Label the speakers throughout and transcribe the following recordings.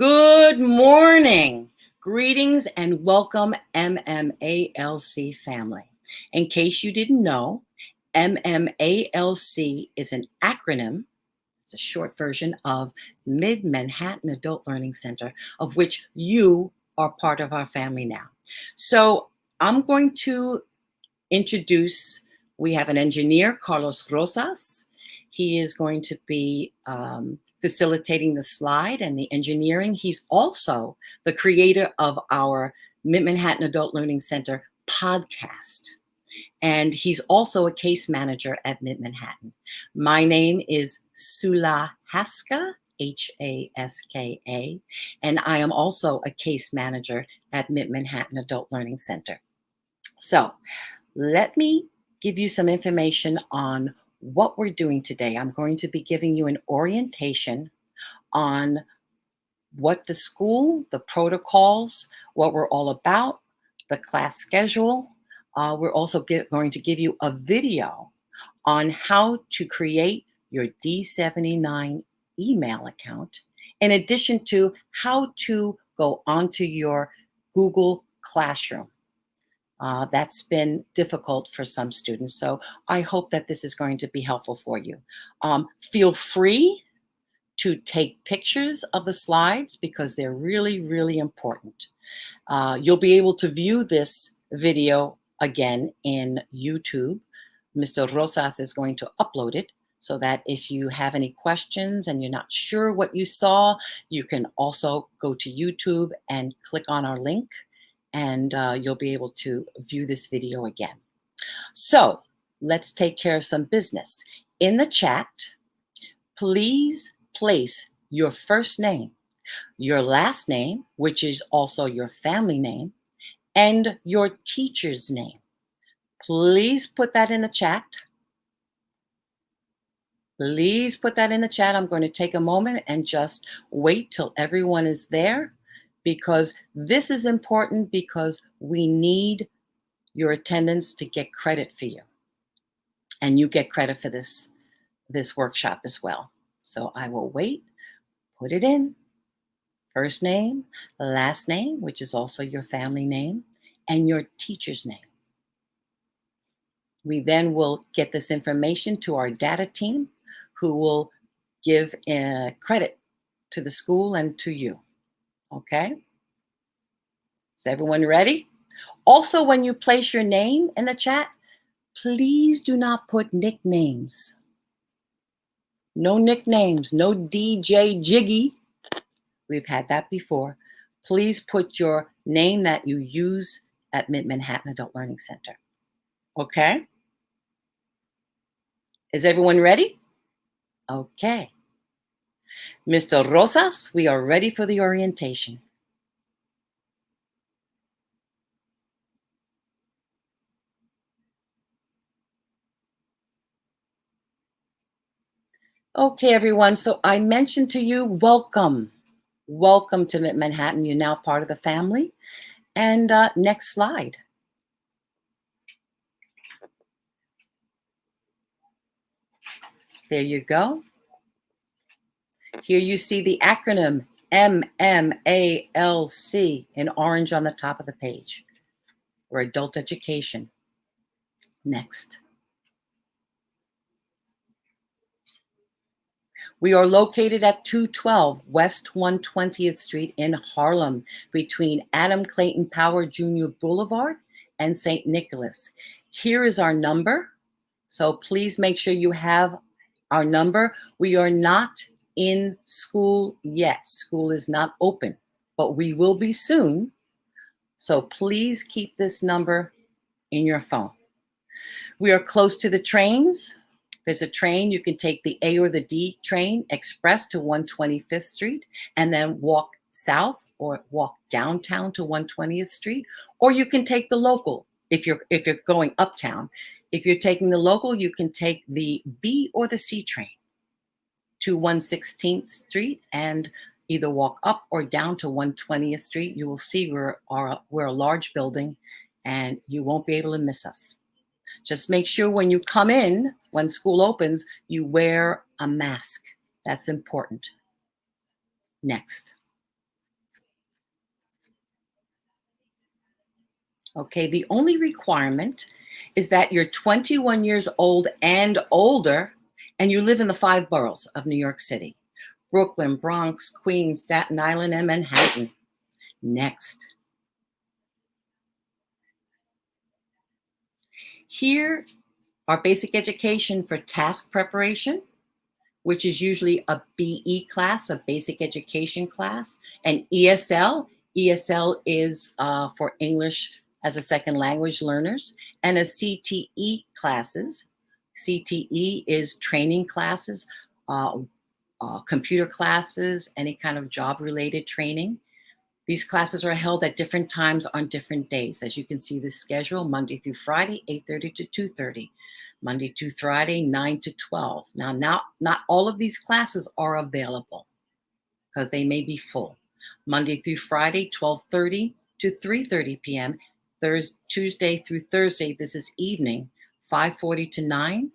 Speaker 1: Good morning. Greetings and welcome, MMALC family. In case you didn't know, MMALC is an acronym. It's a short version of Mid-Manhattan Adult Learning Center, of which you are part of our family now. So I'm going to introduce, we have an engineer, Carlos Rosas. He is going to be facilitating the slide and the engineering. He's also the creator of our Mid-Manhattan Adult Learning Center podcast. And he's also a case manager at Mid-Manhattan. My name is Sula Haska, Haska, and I am also a case manager at Mid-Manhattan Adult Learning Center. So let me give you some information on what we're doing today. I'm going to be giving you an orientation on what the school, the protocols, what we're all about, the class schedule. We're also going to give you a video on how to create your D79 email account, in addition to how to go onto your Google Classroom. That's been difficult for some students. So I hope that this is going to be helpful for you. Feel free to take pictures of the slides because they're really, really important. You'll be able to view this video again in YouTube. Mr. Rosas is going to upload it so that if you have any questions and you're not sure what you saw, you can also go to YouTube and click on our link, and you'll be able to view this video again. So let's take care of some business. In the chat, please place your first name, your last name, which is also your family name, and your teacher's name. Please put that in the chat. Please put that in the chat. I'm going to take a moment and just wait till everyone is there, because this is important, because we need your attendance to get credit for you. And you get credit for this workshop as well. So I will wait, put it in, first name, last name, which is also your family name, and your teacher's name. We then will get this information to our data team, who will give credit to the school and to you. Okay? Is everyone ready? Also, when you place your name in the chat, please do not put nicknames. No nicknames, no DJ Jiggy. We've had that before. Please put your name that you use at Mid-Manhattan Adult Learning Center. Okay? Is everyone ready? Okay. Mr. Rosas, we are ready for the orientation. Okay, everyone. So I mentioned to you, welcome. Welcome to Mid-Manhattan. You're now part of the family. And next slide. There you go. Here you see the acronym MMALC in orange on the top of the page, or adult education. Next. We are located at 212 West 120th Street in Harlem, between Adam Clayton Power Jr. Boulevard and St. Nicholas. Here is our number. So please make sure you have our number. We are not in school yet. School is not open, but we will be soon. So please keep this number in your phone. We are close to the trains. There's a train. You can take the A or the D train express to 125th Street and then walk south or walk downtown to 120th Street. Or you can take the local if you're going uptown. If you're taking the local, you can take the B or the C train to 116th Street and either walk up or down to 120th Street. You will see we're a large building and you won't be able to miss us. Just make sure when you come in, when school opens, you wear a mask. That's important. Next. Okay, the only requirement is that you're 21 years old and older, and you live in the 5 boroughs of New York City: Brooklyn, Bronx, Queens, Staten Island, and Manhattan. Next. Here are basic education for task preparation, which is usually a BE class, a basic education class, and ESL. ESL is for English as a second language learners, and a CTE classes. CTE is training classes, uh, computer classes, any kind of job related training. These classes are held at different times on different days. As you can see the schedule: Monday through Friday, 8:30 to 2:30. Monday through Friday, 9 to 12. Now, not all of these classes are available because they may be full. Monday through Friday, 12:30 to 3:30 p.m. Tuesday through Thursday, this is evening, 5:40 to 9.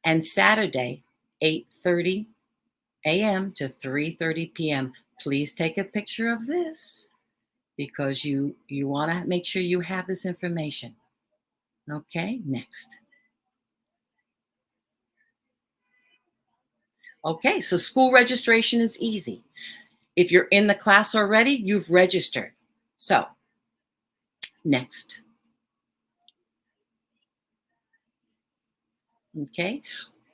Speaker 1: And Saturday, 8:30 a.m. to 3:30 p.m. Please take a picture of this because you want to make sure you have this information. Okay, next. Okay, so school registration is easy. If you're in the class already, you've registered. So, next. Okay,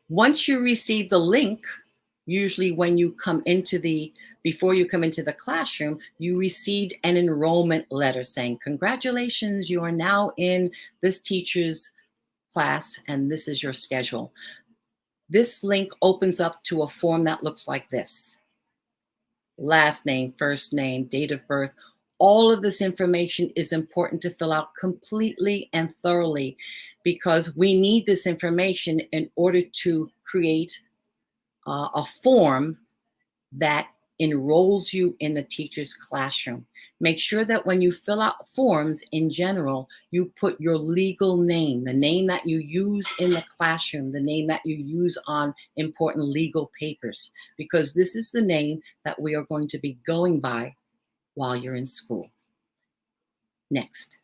Speaker 1: once you receive the link, usually when you come into before you come into the classroom, you received an enrollment letter saying, congratulations, you are now in this teacher's class and this is your schedule. This link opens up to a form that looks like this: last name, first name, date of birth. All of this information is important to fill out completely and thoroughly because we need this information in order to create a form that enrolls you in the teacher's classroom. Make sure that when you fill out forms in general, you put your legal name, the name that you use in the classroom, the name that you use on important legal papers, because this is the name that we are going to be going by while you're in school. Next.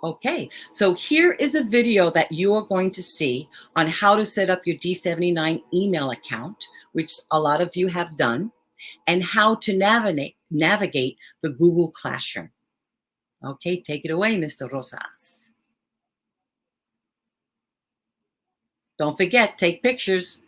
Speaker 1: Okay, so here is a video that you are going to see on how to set up your D79 email account, which a lot of you have done, and how to navigate the Google Classroom. Okay, take it away, Mr. Rosas. Don't forget, take pictures.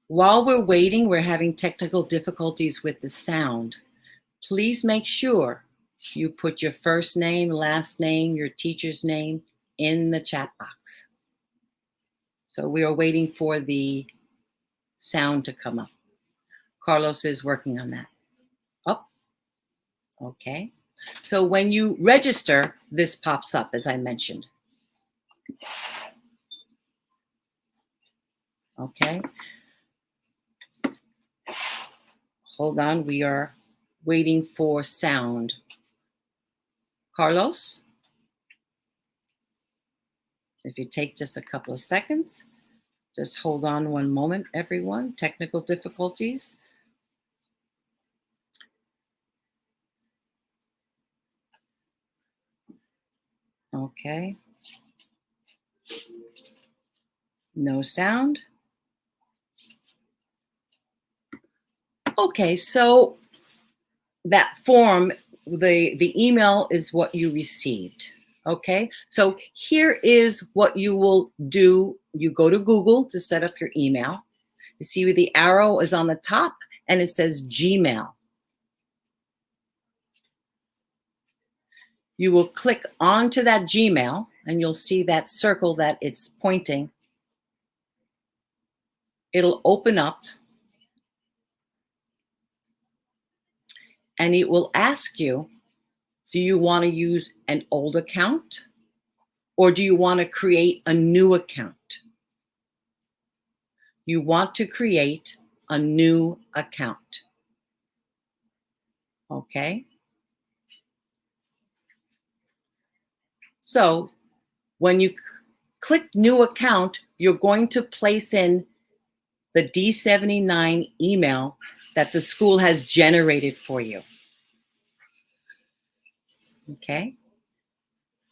Speaker 1: While we're waiting, we're having technical difficulties with the sound. Please make sure you put your first name, last name, your teacher's name in the chat box. So we are waiting for the sound to come up. Carlos is working on that. Oh, okay. So when you register, this pops up, as I mentioned. Okay. Hold on, we are waiting for sound. Carlos, if you take just a couple of seconds, just hold on one moment, everyone. Technical difficulties. Okay. No sound. Okay, so that form, the email is what you received. Okay, so here is what you will do. You go to Google to set up your email. You see where the arrow is on the top and it says Gmail. You will click onto that Gmail and you'll see that circle that it's pointing. It'll open up, and it will ask you, do you want to use an old account, or do you want to create a new account? You want to create a new account. Okay? So when you click new account, you're going to place in the D79 email that the school has generated for you. Okay?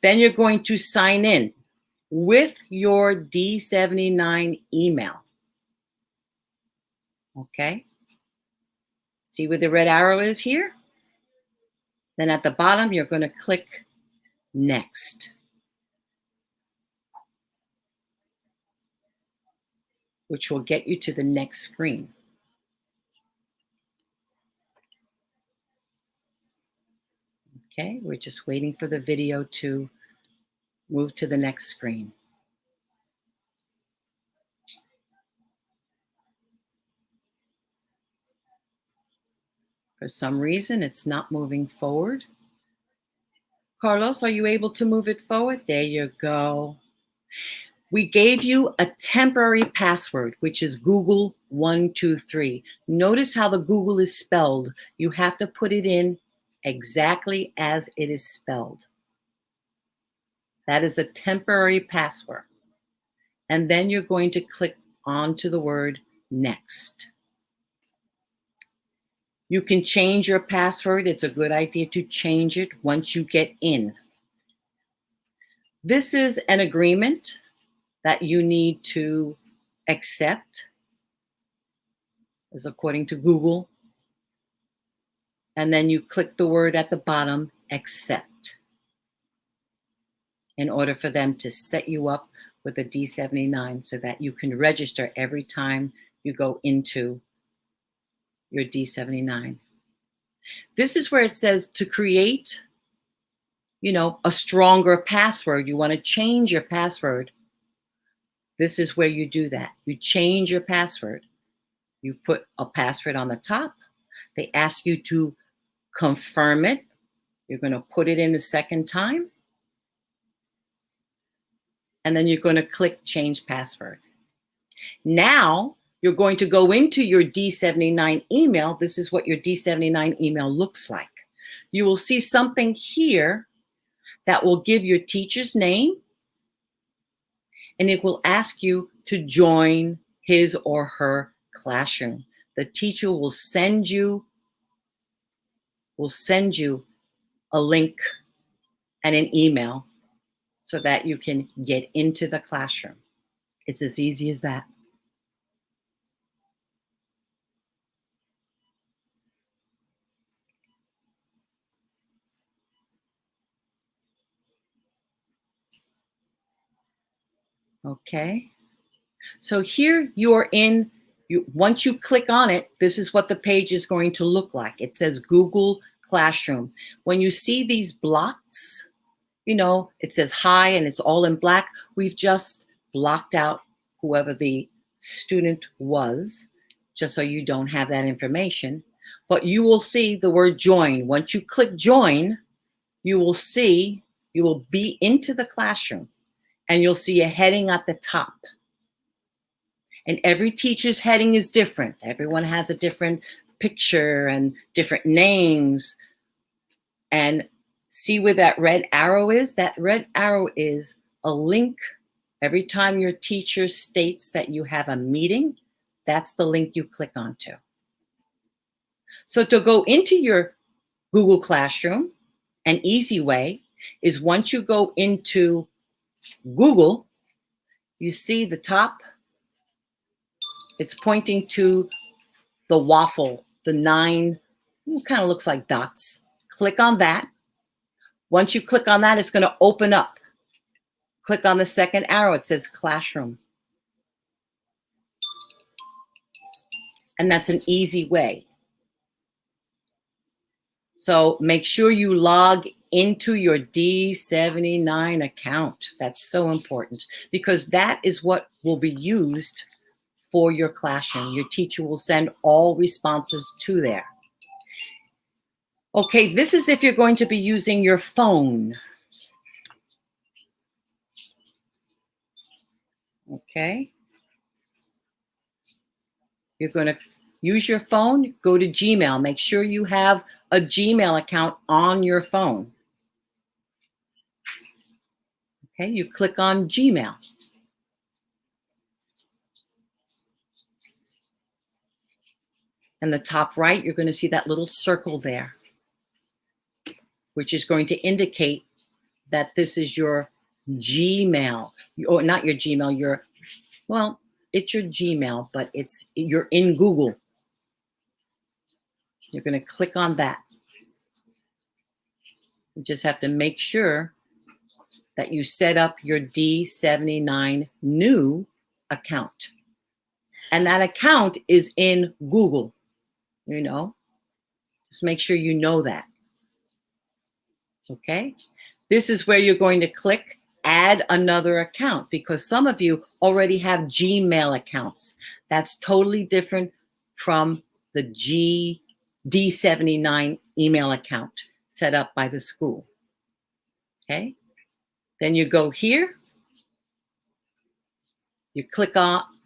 Speaker 1: Then you're going to sign in with your D79 email. Okay? See where the red arrow is here? Then at the bottom, you're going to click Next, which will get you to the next screen. Okay, we're just waiting for the video to move to the next screen. For some reason, it's not moving forward. Carlos, are you able to move it forward? There you go. We gave you a temporary password, which is Google123. Notice how the Google is spelled. You have to put it in exactly as it is spelled. That is a temporary password. And then you're going to click onto the word Next. You can change your password. It's a good idea to change it once you get in. This is an agreement that you need to accept, as according to Google. And then you click the word at the bottom, Accept, in order for them to set you up with a D79 so that you can register every time you go into your D79. This is where it says to create, a stronger password. You want to change your password. This is where you do that. You change your password. You put a password on the top. They ask you to confirm it. You're going to put it in the second time. And then you're going to click Change Password. Now, you're going to go into your D79 email. This is what your D79 email looks like. You will see something here that will give your teacher's name, and it will ask you to join his or her classroom. The teacher will send you a link and an email so that you can get into the classroom. It's as easy as that. Okay. So here you're in, once you click on it, this is what the page is going to look like. It says Google Classroom. When you see these blocks, it says hi and it's all in black. We've just blocked out whoever the student was, just so you don't have that information. But you will see the word join. Once you click join, you will be into the classroom, and you'll see a heading at the top. And every teacher's heading is different. Everyone has a different picture and different names. And see where that red arrow is? That red arrow is a link. Every time your teacher states that you have a meeting, that's the link you click onto. So to go into your Google Classroom, an easy way is once you go into Google, you see the top, it's pointing to the waffle, the 9, it kind of looks like dots. Click on that. Once you click on that, it's going to open up. Click on the second arrow. It says Classroom. And that's an easy way. So make sure you log into your D79 account. That's so important because that is what will be used for your classroom. Your teacher will send all responses to there. Okay, this is if you're going to be using your phone. Okay. You're going to use your phone, go to Gmail. Make sure you have a Gmail account on your phone. Okay, you click on Gmail. In the top right, you're going to see that little circle there, which is going to indicate that this is your Gmail, or not your Gmail, well, it's your Gmail, but you're in Google. You're going to click on that. You just have to make sure that you set up your D79 new account. And that account is in Google, Just make sure you know that. Okay? This is where you're going to click add another account because some of you already have Gmail accounts. That's totally different from the D79 email account set up by the school. Okay? Then you go here. You click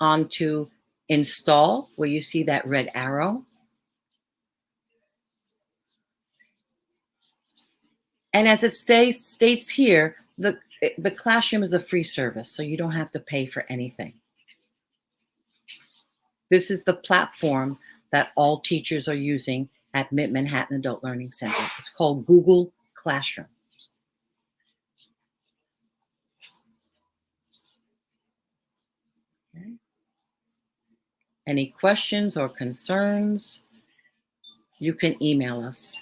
Speaker 1: onto install where you see that red arrow. And as it states here, the classroom is a free service, so you don't have to pay for anything. This is the platform that all teachers are using at Mid-Manhattan Adult Learning Center. It's called Google Classroom. Okay. Any questions or concerns, you can email us.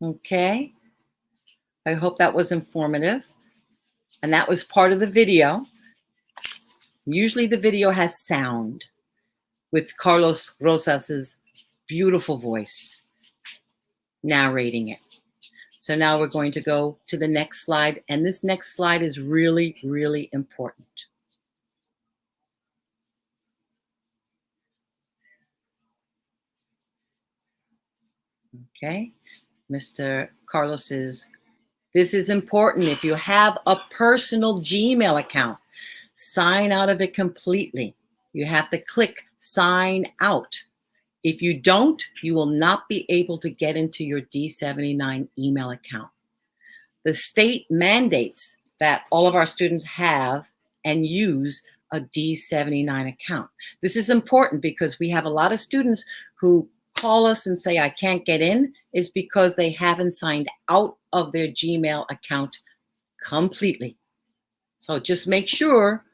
Speaker 1: Okay, I hope that was informative. And that was part of the video. Usually the video has sound with Carlos Rosas' beautiful voice narrating it. So now we're going to go to the next slide. And this next slide is really, really important. Okay, Mr. Carlos this is important. If you have a personal Gmail account, sign out of it completely. You have to click sign out. If you don't, you will not be able to get into your D79 email account. The state mandates that all of our students have and use a D79 account. This is important because we have a lot of students who call us and say, I can't get in. It's because they haven't signed out of their Gmail account completely. So just make sure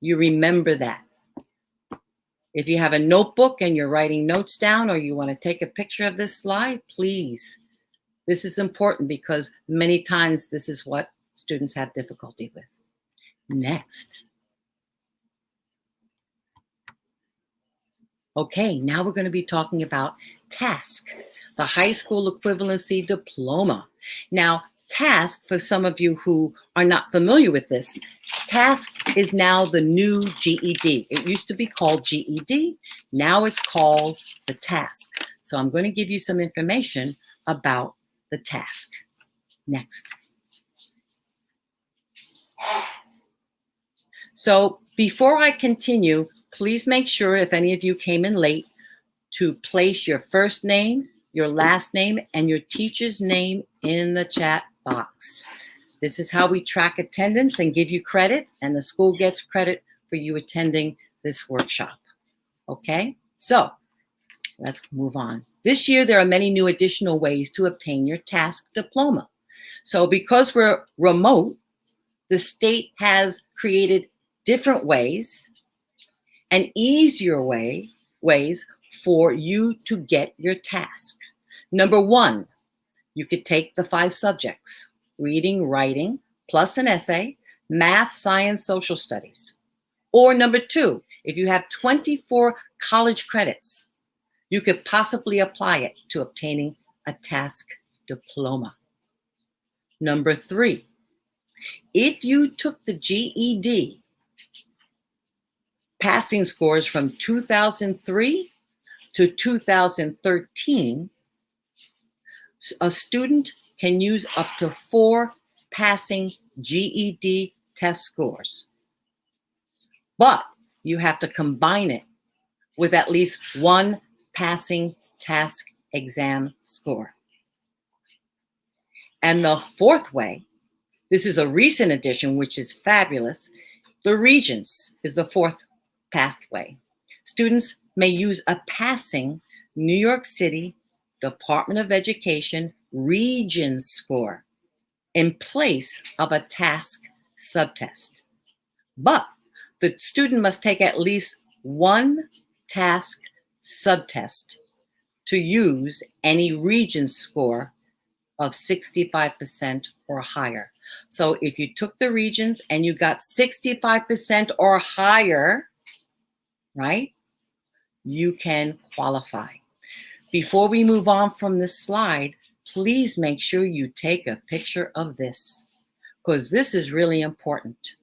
Speaker 1: you remember that. If you have a notebook and you're writing notes down or you want to take a picture of this slide, please. This is important because many times this is what students have difficulty with. Next. Okay, now we're going to be talking about TASC, the high school equivalency diploma. Now, TASC, for some of you who are not familiar with this, TASC is now the new GED. It used to be called GED. Now it's called the TASC. So I'm going to give you some information about the TASC. Next. So before I continue, please make sure if any of you came in late to place your first name, your last name, and your teacher's name in the chat box. This is how we track attendance and give you credit, and the school gets credit for you attending this workshop. Okay, so let's move on. This year, there are many new additional ways to obtain your TASC diploma. So because we're remote, the state has created different ways and easier ways for you to get your TASC. Number one, you could take the 5 subjects, reading, writing, plus an essay, math, science, social studies. Or number 2, If you have 24 college credits, you could possibly apply it to obtaining a task diploma. Number 3, if you took the GED passing scores from 2003 to 2013, a student can use up to 4 passing GED test scores. But you have to combine it with at least 1 passing task exam score. And the 4th way, this is a recent addition, which is fabulous. The Regents is the 4th pathway. Students may use a passing New York City Department of Education Regents score in place of a task subtest. But the student must take at least 1 task subtest to use any Regents score of 65% or higher. So if you took the Regents and you got 65% or higher, right, you can qualify. Before we move on from this slide, please make sure you take a picture of this, because this is really important.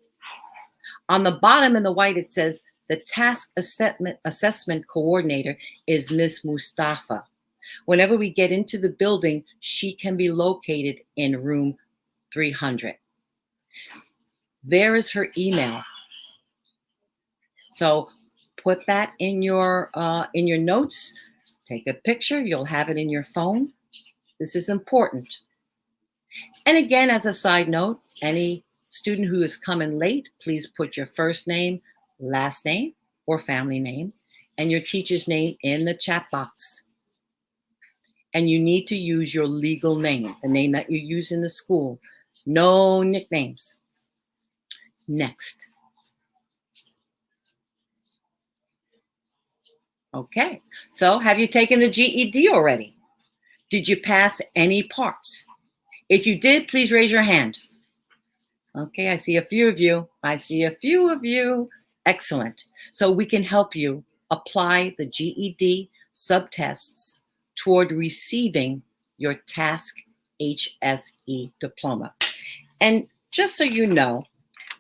Speaker 1: On the bottom in the white, it says the task assessment coordinator is Miss Mustafa. Whenever we get into the building, she can be located in room 300. There is her email. So put that in your notes. Take a picture. You'll have it in your phone. This is important. And again, as a side note, any student who is coming late, please put your first name, last name, or family name, and your teacher's name in the chat box. And you need to use your legal name, the name that you use in the school. No nicknames. Next. Okay, so have you taken the GED already? Did you pass any parts? If you did, please raise your hand. Okay, I see a few of you. Excellent. So we can help you apply the GED subtests toward receiving your task HSE diploma. And just so you know,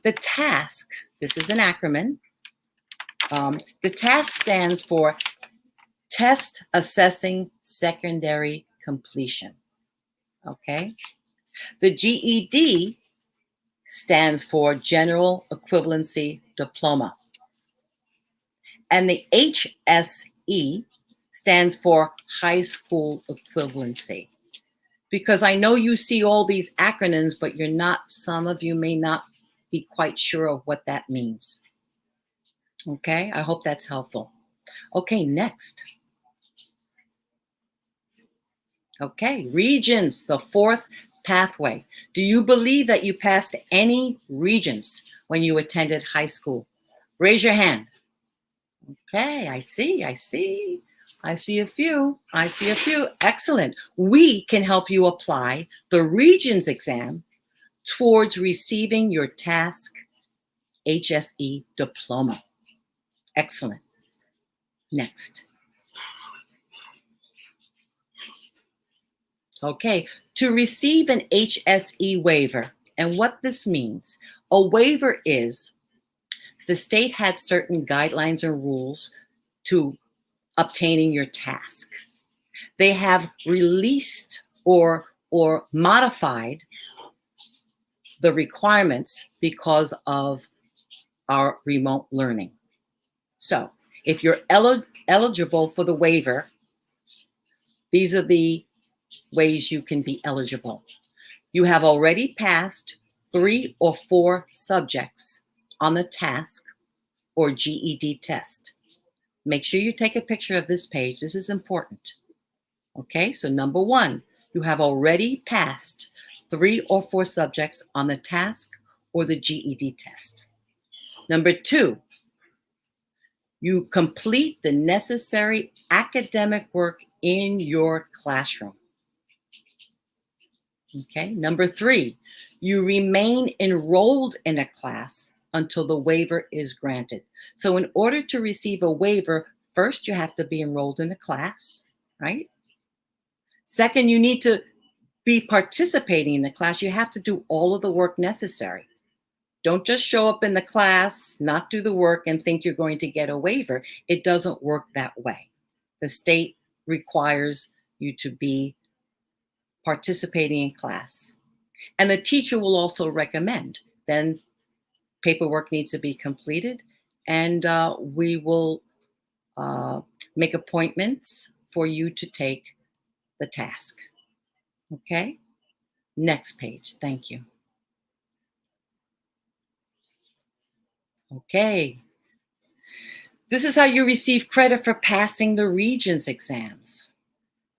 Speaker 1: the task, this is an acronym. The task stands for Test Assessing Secondary Completion. Okay. The GED stands for General Equivalency Diploma. And the HSE stands for High School Equivalency. Because I know you see all these acronyms, but some of you may not be quite sure of what that means. Okay, I hope that's helpful. Okay, next. Okay, Regents, the 4th pathway. Do you believe that you passed any Regents when you attended high school? Raise your hand. Okay, I see a few. Excellent. We can help you apply the Regents exam towards receiving your task HSE diploma. Excellent. Next. Okay, to receive an Hse waiver, and what this means, a waiver is the state had certain guidelines and rules to obtaining your task. They have released or modified the requirements because of our remote learning. So if you're eligible for the waiver, these are the ways you can be eligible. You have already passed 3 or 4 subjects on the task or GED test. Make sure you take a picture of this page. This is important. Okay, so number 1, you have already passed 3 or 4 subjects on the task or the GED test. Number 2, you complete the necessary academic work in your classroom. Okay, number 3, you remain enrolled in a class until the waiver is granted. So in order to receive a waiver, first you have to be enrolled in a class, right? Second, you need to be participating in the class. You have to do all of the work necessary. Don't just show up in the class, not do the work, and think you're going to get a waiver. It doesn't work that way. The state requires you to be participating in class. And the teacher will also recommend. Then paperwork needs to be completed, and we will make appointments for you to take the task. Okay? Next page. Thank you. Okay. This is how you receive credit for passing the Regents exams.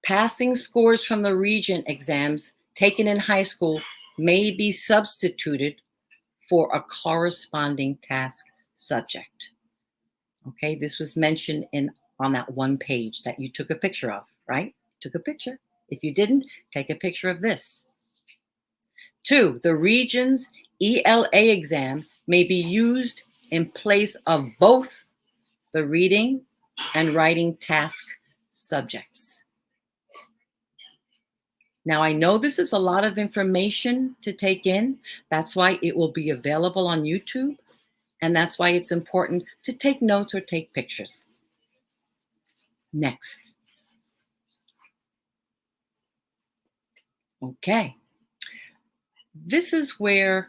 Speaker 1: Passing scores from the Regent exams taken in high school may be substituted for a corresponding task subject. Okay, this was mentioned on that one page that you took a picture of, right? Took a picture. If you didn't, take a picture of this. 2, the Regents ELA exam may be used in place of both the reading and writing task subjects. Now, I know this is a lot of information to take in. That's why it will be available on YouTube. And that's why it's important to take notes or take pictures. Next. Okay. This is where,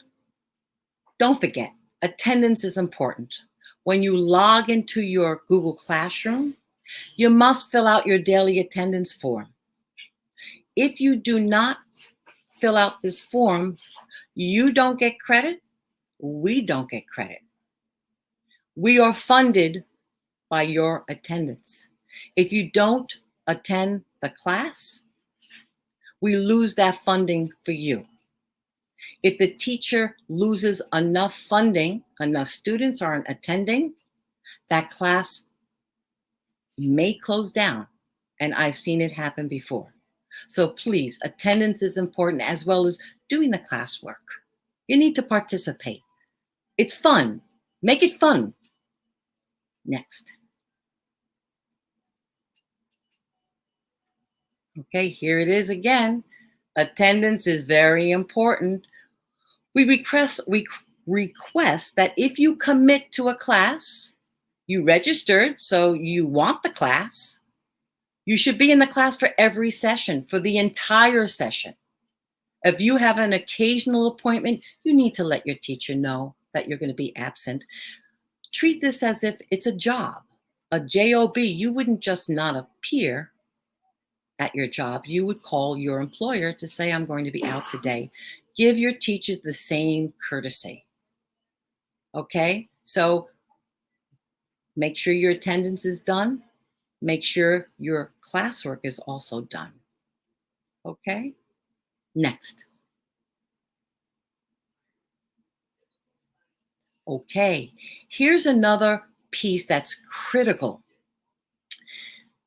Speaker 1: don't forget, attendance is important. When you log into your Google Classroom, you must fill out your daily attendance form. If you do not fill out this form, you don't get credit, we don't get credit. We are funded by your attendance. If you don't attend the class, we lose that funding for you. If the teacher loses enough funding, enough students aren't attending, that class may close down. And I've seen it happen before. So please, attendance is important as well as doing the classwork. You need to participate. It's fun. Make it fun. Next. Okay, here it is again. Attendance is very important. We request that if you commit to a class, you registered, so you want the class, you should be in the class for every session, for the entire session. If you have an occasional appointment, you need to let your teacher know that you're going to be absent. Treat this as if it's a job, a job. You wouldn't just not appear at your job. You would call your employer to say, I'm going to be out today. Give your teachers the same courtesy. Okay? So make sure your attendance is done. Make sure your classwork is also done. Okay? Next. Okay, here's another piece that's critical.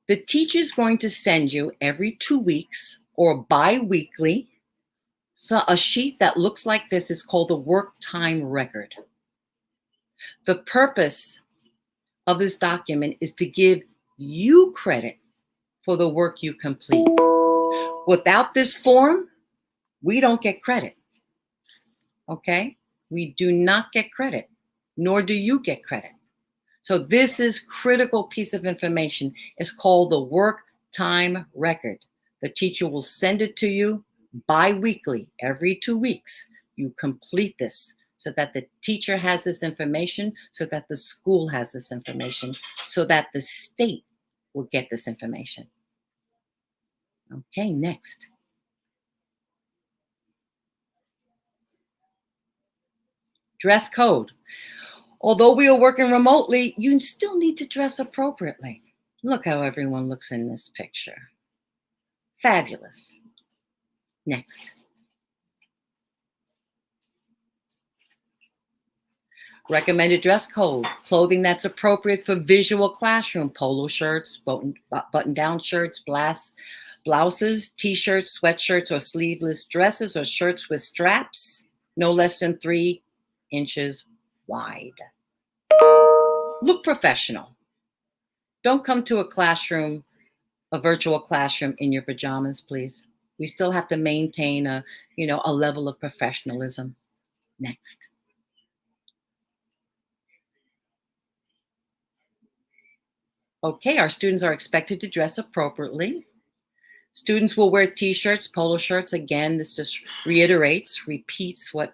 Speaker 1: The teacher's going to send you every 2 weeks or bi-weekly a sheet that looks like this. Is called the work time record. The purpose of this document is to give you credit for the work you complete. Without this form, we don't get credit. Okay? We do not get credit, nor do you get credit. So this is critical piece of information. It's called the work time record. The teacher will send it to you bi-weekly, every 2 weeks. You complete this so that the teacher has this information, so that the school has this information, so that the state will get this information. Okay, next. Dress code. Although we are working remotely, you still need to dress appropriately. Look how everyone looks in this picture. Fabulous. Next. Recommended dress code. Clothing that's appropriate for visual classroom. Polo shirts, button-down shirts, blouses, t-shirts, sweatshirts, or sleeveless dresses, or shirts with straps, no less than 3 inches wide. Look professional. Don't come to a classroom, a virtual classroom, in your pajamas, please. We still have to maintain a level of professionalism. Next. Okay, our students are expected to dress appropriately. Students will wear t-shirts, polo shirts. Again, this just repeats what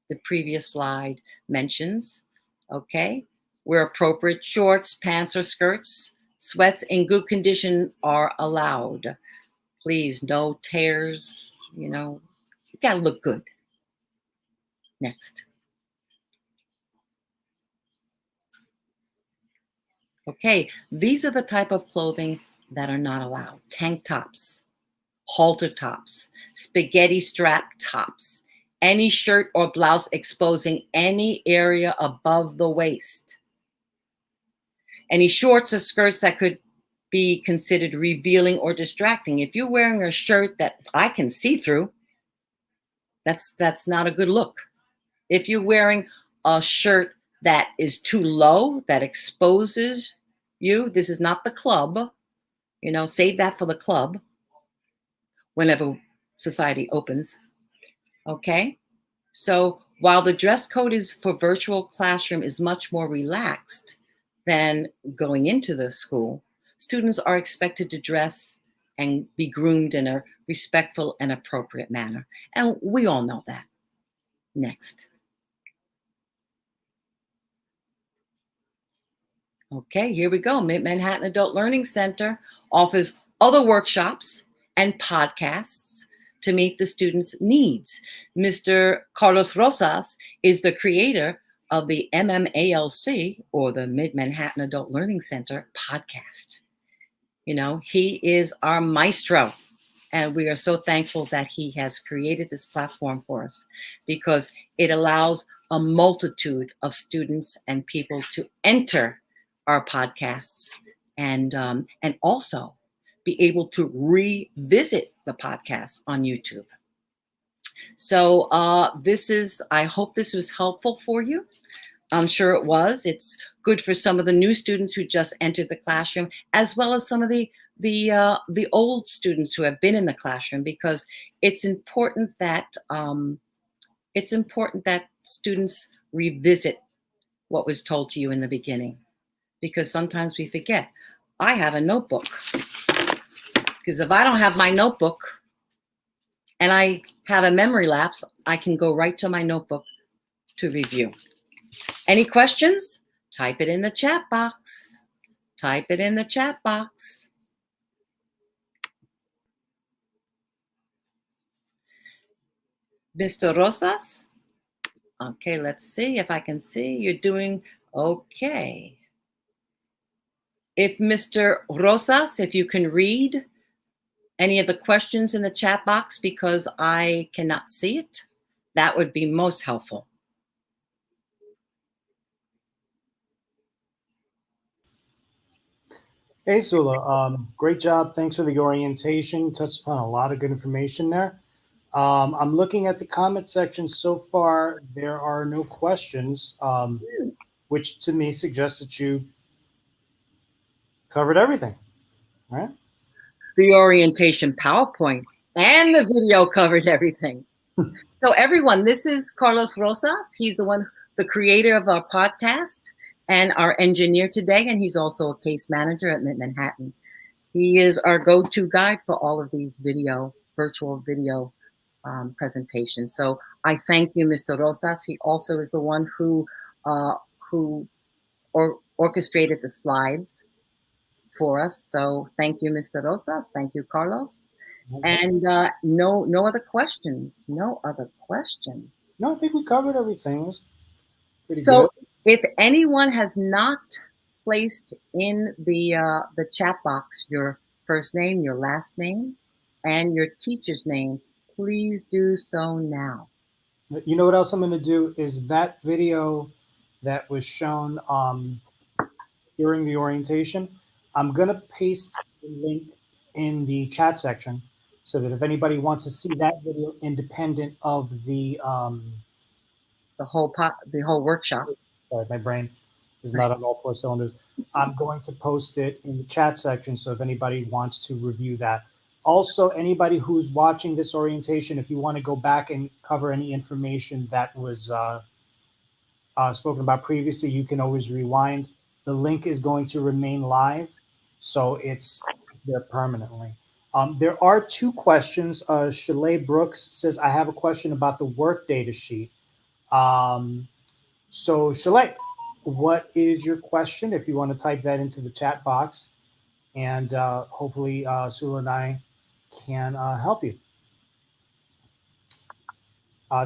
Speaker 1: the previous slide mentions. Okay, wear appropriate shorts, pants, or skirts. Sweats in good condition are allowed. Please, no tears, you gotta look good. Next. Okay, these are the type of clothing that are not allowed. Tank tops, halter tops, spaghetti strap tops, any shirt or blouse exposing any area above the waist, any shorts or skirts that could be considered revealing or distracting. If you're wearing a shirt that I can see through, that's not a good look. If you're wearing a shirt that is too low, that exposes you, this is not the club. Save that for the club whenever society opens. Okay? So while the dress code is for virtual classroom is much more relaxed than going into the school, students are expected to dress and be groomed in a respectful and appropriate manner. And we all know that. Next. Okay, here we go. Mid-Manhattan Adult Learning Center offers other workshops and podcasts to meet the students' needs. Mr. Carlos Rosas is the creator of the MMALC, or the Mid-Manhattan Adult Learning Center podcast. He is our maestro, and we are so thankful that he has created this platform for us, because it allows a multitude of students and people to enter our podcasts and also be able to revisit the podcast on YouTube. So I hope this was helpful for you. I'm sure it was. It's good for some of the new students who just entered the classroom, as well as some of the old students who have been in the classroom, because it's important that students revisit what was told to you in the beginning, because sometimes we forget. I have a notebook, because if I don't have my notebook and I have a memory lapse, I can go right to my notebook to review. Any questions? Type it in the chat box. Type it in the chat box. Mr. Rosas? Okay, let's see if I can see. You're doing okay. If Mr. Rosas, if you can read any of the questions in the chat box, because I cannot see it, that would be most helpful.
Speaker 2: Hey, Sula, great job. Thanks for the orientation. Touched upon a lot of good information there. I'm looking at the comment section so far. There are no questions, which to me suggests that you covered everything, right?
Speaker 1: The orientation PowerPoint and the video covered everything. So everyone, this is Carlos Rosas. He's the creator of our podcast and our engineer today, and he's also a case manager at Mid-Manhattan. He is our go-to guide for all of these virtual video presentations. So I thank you, Mr. Rosas. He also is the one who orchestrated the slides for us. So thank you, Mr. Rosas. Thank you, Carlos. Okay. And no other questions. No other questions.
Speaker 2: No, I think we covered everything. It was pretty good.
Speaker 1: So if anyone has not placed in the chat box your first name, your last name, and your teacher's name, please do so now.
Speaker 2: You know what else I'm going to do is that video that was shown during the orientation, I'm going to paste the link in the chat section so that if anybody wants to see that video independent of the
Speaker 1: whole workshop.
Speaker 2: Sorry, my brain is not on all four cylinders. I'm going to post it in the chat section, so if anybody wants to review that. Also, anybody who's watching this orientation, if you want to go back and cover any information that was spoken about previously, you can always rewind. The link is going to remain live, so it's there permanently. There are two questions. Hse Brooks says, I have a question about the work data sheet. So Hse, what is your question? If you want to type that into the chat box, and hopefully Sula and I can help you.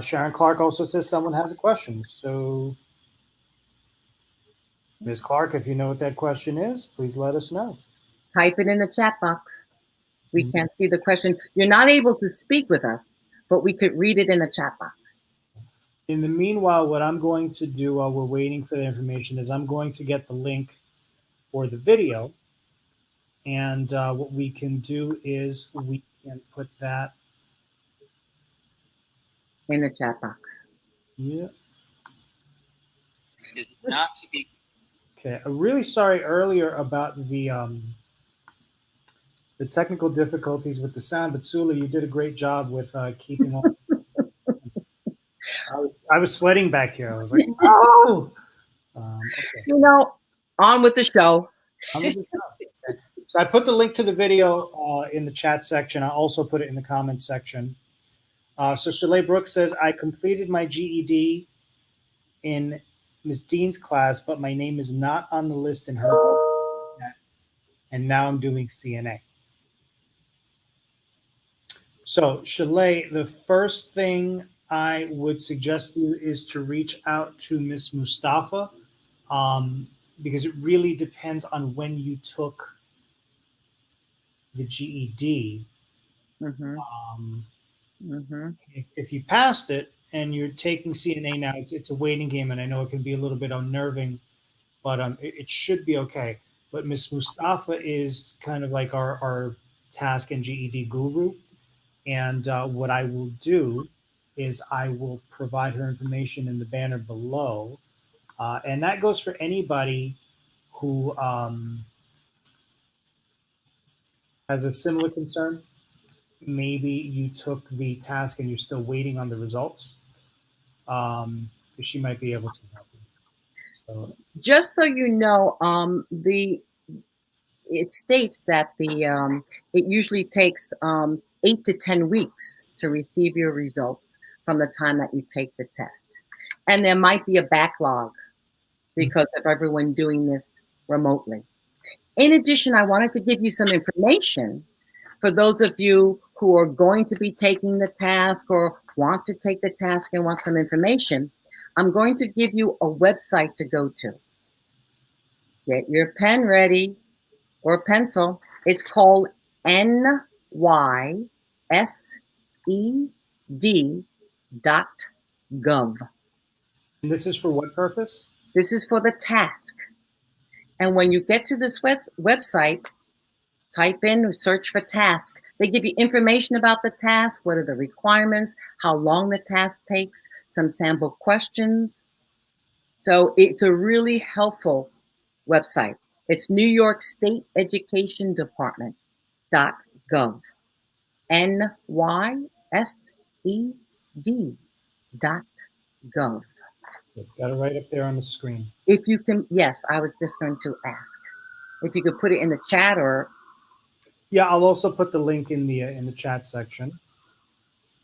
Speaker 2: Sharon Clark also says someone has a question. So Ms. Clark, if you know what that question is, please let us know.
Speaker 1: Type it in the chat box. We can't see the question. You're not able to speak with us, but we could read it in the chat box.
Speaker 2: In the meanwhile, what I'm going to do while we're waiting for the information is I'm going to get the link for the video. And what we can do is we can put that
Speaker 1: in the chat box.
Speaker 2: Yeah. Is not to be. Okay, I'm really sorry earlier about the technical difficulties with the sound, but Sula, you did a great job with keeping on. I was sweating back here. I was like, oh. Okay.
Speaker 1: You know, on with the show.
Speaker 2: Okay. So I put the link to the video in the chat section. I also put it in the comments section. So Hse Brooks says, I completed my GED in Ms. Dean's class, but my name is not on the list in her. And now I'm doing CNA. So Hse, the first thing I would suggest to you is to reach out to Ms. Mustafa, because it really depends on when you took the GED. If you passed it and you're taking CNA now, it's a waiting game, and I know it can be a little bit unnerving, but it should be okay. But Ms. Mustafa is kind of like our task and GED guru, and what I will do is I will provide her information in the banner below, and that goes for anybody who has a similar concern. Maybe you took the task and you're still waiting on the results. She might be able to help you. So,
Speaker 1: just so you know, it states that it usually takes 8 to 10 weeks to receive your results from the time that you take the test, and there might be a backlog because of everyone doing this remotely. In addition, I wanted to give you some information for those of you who are going to be taking the task or want to take the task and want some information. I'm going to give you a website to go to. Get your pen ready or pencil. It's called nysed.gov.
Speaker 2: And this is for what purpose?
Speaker 1: This is for the task. And when you get to this website, type in, search for task. They give you information about the task, what are the requirements, how long the task takes, some sample questions. So it's a really helpful website. It's New York State Education Department.gov. nysed.gov.
Speaker 2: Got it right up there on the screen.
Speaker 1: If you can, yes, I was just going to ask if you could put it in the chat or.
Speaker 2: Yeah, I'll also put the link in the chat section.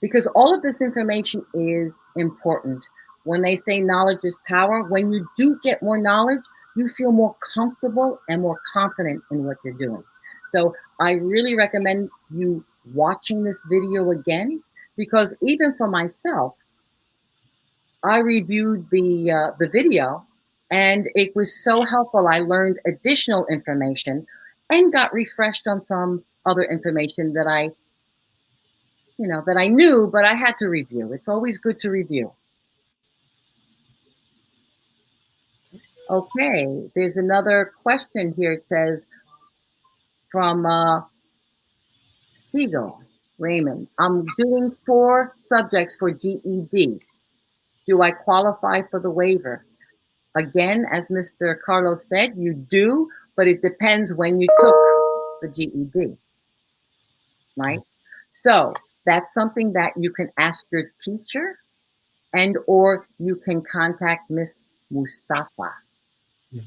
Speaker 1: Because all of this information is important. When they say knowledge is power, when you do get more knowledge, you feel more comfortable and more confident in what you're doing. So I really recommend you watching this video again, because even for myself, I reviewed the video and it was so helpful. I learned additional information and got refreshed on some other information that I knew, but I had to review. It's always good to review. Okay, there's another question here. It says from Siegel Raymond, I'm doing 4 subjects for GED. Do I qualify for the waiver? Again, as Mr. Carlos said, you do, but it depends when you took the GED, right? So that's something that you can ask your teacher, and or you can contact Miss Mustafa.
Speaker 2: Yeah.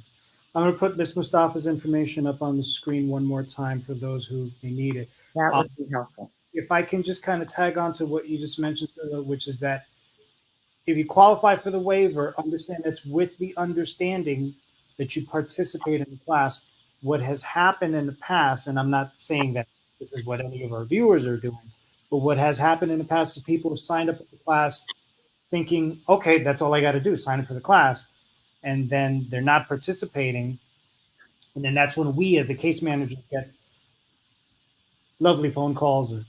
Speaker 2: I'm going to put Miss Mustafa's information up on the screen one more time for those who may need it.
Speaker 1: That would be helpful.
Speaker 2: If I can just kind of tag on to what you just mentioned, which is that if you qualify for the waiver, understand that's with the understanding that you participate in the class. What has happened in the past, and I'm not saying that this is what any of our viewers are doing, but what has happened in the past is people have signed up for the class thinking, okay, that's all I got to do, sign up for the class. And then they're not participating. And then that's when we, as the case managers, get lovely phone calls or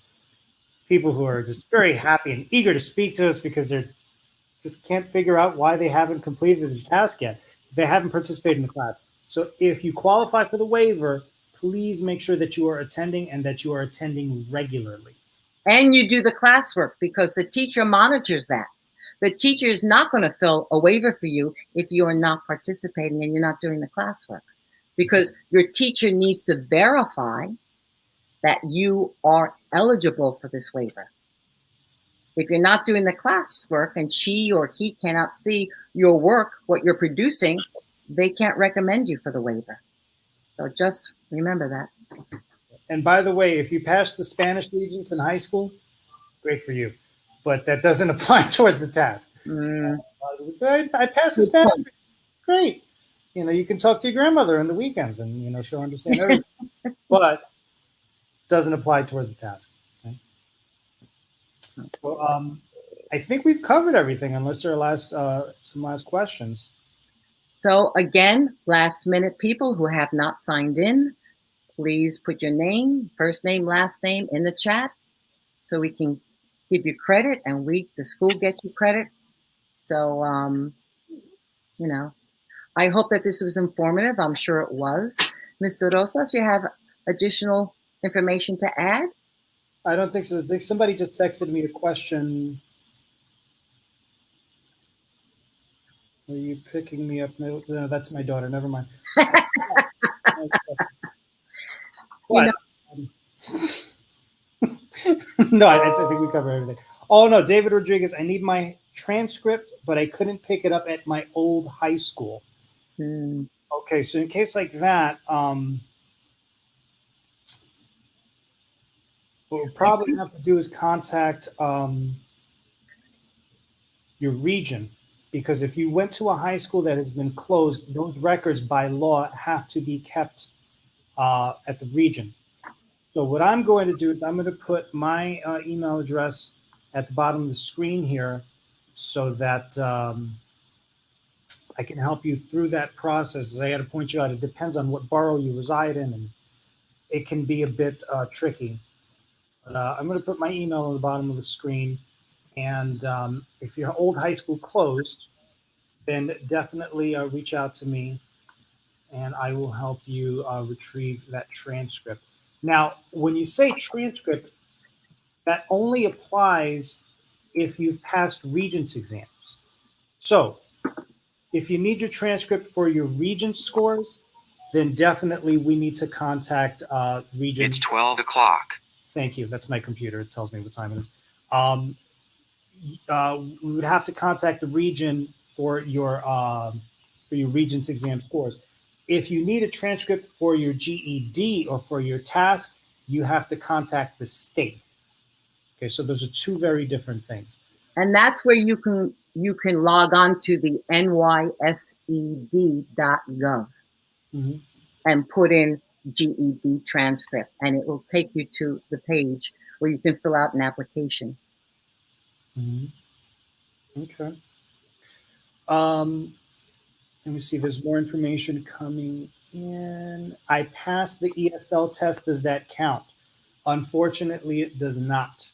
Speaker 2: people who are just very happy and eager to speak to us because they're just can't figure out why they haven't completed the task yet. They haven't participated in the class. So if you qualify for the waiver, please make sure that you are attending and that you are attending regularly.
Speaker 1: And you do the classwork because the teacher monitors that. The teacher is not going to fill a waiver for you if you are not participating and you're not doing the classwork, because your teacher needs to verify that you are eligible for this waiver. If you're not doing the classwork and she or he cannot see your work, what you're producing, they can't recommend you for the waiver. So just remember that.
Speaker 2: And by the way, if you pass the Spanish Regents in high school, great for you. But that doesn't apply towards the task. I passed the Spanish. Great. You can talk to your grandmother on the weekends and, she'll understand everything. But doesn't apply towards the task. Okay? So I think we've covered everything unless there are some last questions.
Speaker 1: So again, last minute people who have not signed in, please put your name, first name, last name in the chat so we can give you credit and the school gets you credit. So, I hope that this was informative. I'm sure it was. Mr. Rosas, you have additional information to add?
Speaker 2: I don't think so. I think somebody just texted me a question. Are you picking me up? No, that's my daughter. Never mind. But, no, I think we covered everything. Oh, no, David Rodriguez, I need my transcript, but I couldn't pick it up at my old high school. Okay, so in case like that, what we'll probably have to do is contact your region, because if you went to a high school that has been closed, those records by law have to be kept at the region. So what I'm going to do is I'm going to put my email address at the bottom of the screen here so that I can help you through that process. As I got to point you out, it depends on what borough you reside in, and it can be a bit tricky. But I'm going to put my email on the bottom of the screen. And if your old high school closed, then definitely reach out to me, and I will help you retrieve that transcript. Now, when you say transcript, that only applies if you've passed Regents exams. So if you need your transcript for your Regents scores, then definitely we need to contact Regents.
Speaker 3: It's 12 o'clock.
Speaker 2: Thank you. That's my computer. It tells me what time it is. We would have to contact the region for your Regents exam scores. If you need a transcript for your GED or for your task, you have to contact the state. Okay, so those are two very different things.
Speaker 1: And that's where you can log on to the nysed.gov and put in GED transcript, and it will take you to the page where you can fill out an application.
Speaker 2: Okay. Let me see. There's more information coming in. I passed the ESL test. Does that count? Unfortunately, it does not.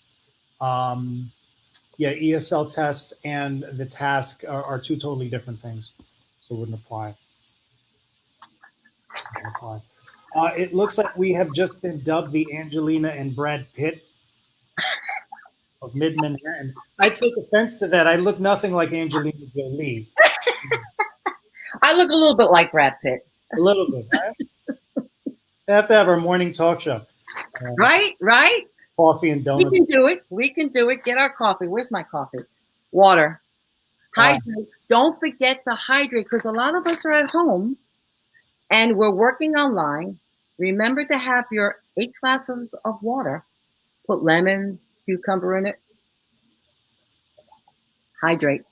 Speaker 2: Yeah, ESL test and the task are two totally different things, so it wouldn't apply. It looks like we have just been dubbed the Angelina and Brad Pitt of Mid-Manhattan. I take offense to that. I look nothing like Angelina Jolie.
Speaker 1: I look a little bit like Brad Pitt.
Speaker 2: A little bit, right? We have to have our morning talk show.
Speaker 1: Right?
Speaker 2: Coffee and
Speaker 1: We
Speaker 2: donuts.
Speaker 1: can do it. We can do it. Get our coffee. Where's my coffee? Water. Hydrate. Don't forget to hydrate, because a lot of us are at home and we're working online. Remember to have your 8 glasses of water. Put lemon, cucumber in it. Hydrate.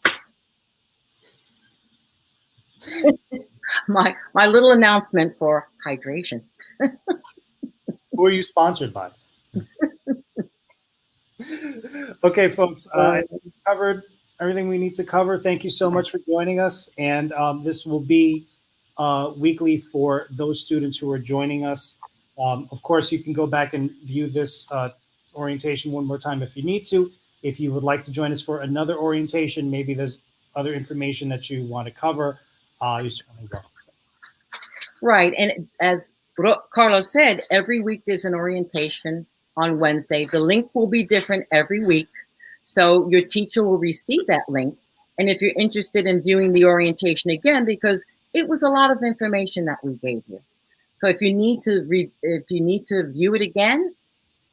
Speaker 1: my little announcement for hydration.
Speaker 2: Who are you sponsored by? Okay, folks, I think we covered everything we need to cover. Thank you so much for joining us. And this will be weekly for those students who are joining us. Of course, you can go back and view this orientation one more time if you need to. If you would like to join us for another orientation, maybe there's other information that you want to cover, you certainly will.
Speaker 1: Right. And as Carlos said, every week there's an orientation on Wednesday. The link will be different every week. So your teacher will receive that link. And if you're interested in viewing the orientation again, because it was a lot of information that we gave you. So if you need to view it again,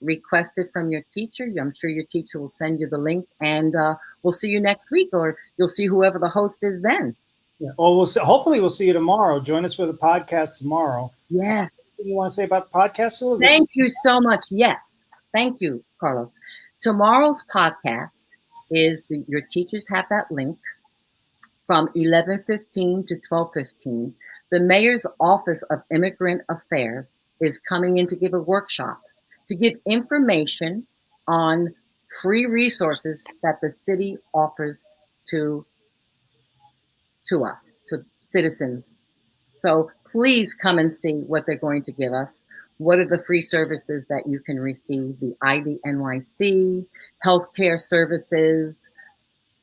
Speaker 1: request it from your teacher. I'm sure your teacher will send you the link, and we'll see you next week, or you'll see whoever the host is then.
Speaker 2: Yeah. Well, hopefully we'll see you tomorrow. Join us for the podcast tomorrow.
Speaker 1: Yes.
Speaker 2: What do you want to say about the podcast, Sula?
Speaker 1: Thank you so much. Yes. Thank you, Carlos. Tomorrow's podcast is your teachers have that link from 11:15 to 12:15. The Mayor's Office of Immigrant Affairs is coming in to give a workshop to give information on free resources that the city offers to us, to citizens. So please come and see what they're going to give us. What are the free services that you can receive? The ID NYC, healthcare services,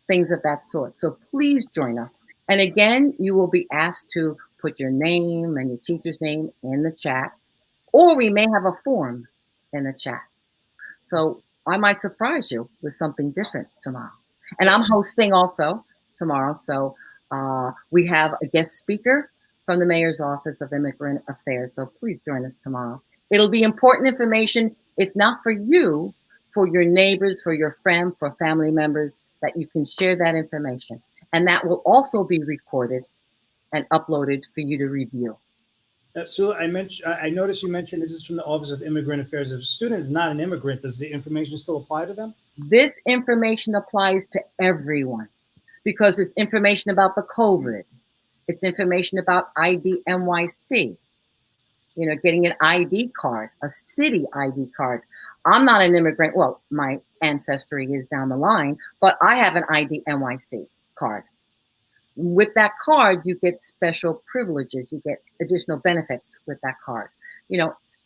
Speaker 1: things of that sort. So please join us. And again, you will be asked to put your name and your teacher's name in the chat, or we may have a form in the chat. So I might surprise you with something different tomorrow. And I'm hosting also tomorrow. So we have a guest speaker from the Mayor's Office of Immigrant Affairs. So please join us tomorrow. It'll be important information, if not for you, for your neighbors, for your friends, for family members, that you can share that information. And that will also be recorded and uploaded for you to review.
Speaker 2: So I noticed you mentioned this is from the Office of Immigrant Affairs. If a student is not an immigrant, does the information still apply to them?
Speaker 1: This information applies to everyone because it's information about the COVID. It's information about ID NYC, getting an ID card, a city ID card. I'm not an immigrant. Well, my ancestry is down the line, but I have an ID NYC card. With that card, you get special privileges. You get additional benefits with that card.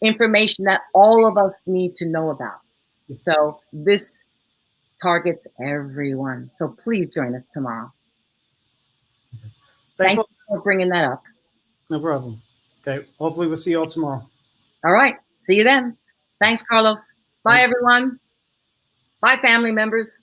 Speaker 1: Information that all of us need to know about. So this targets everyone. So please join us tomorrow. Thanks for bringing that up.
Speaker 2: No problem. Okay. Hopefully we'll see you all tomorrow.
Speaker 1: All right. See you then. Thanks, Carlos. Bye, everyone. Bye, family members.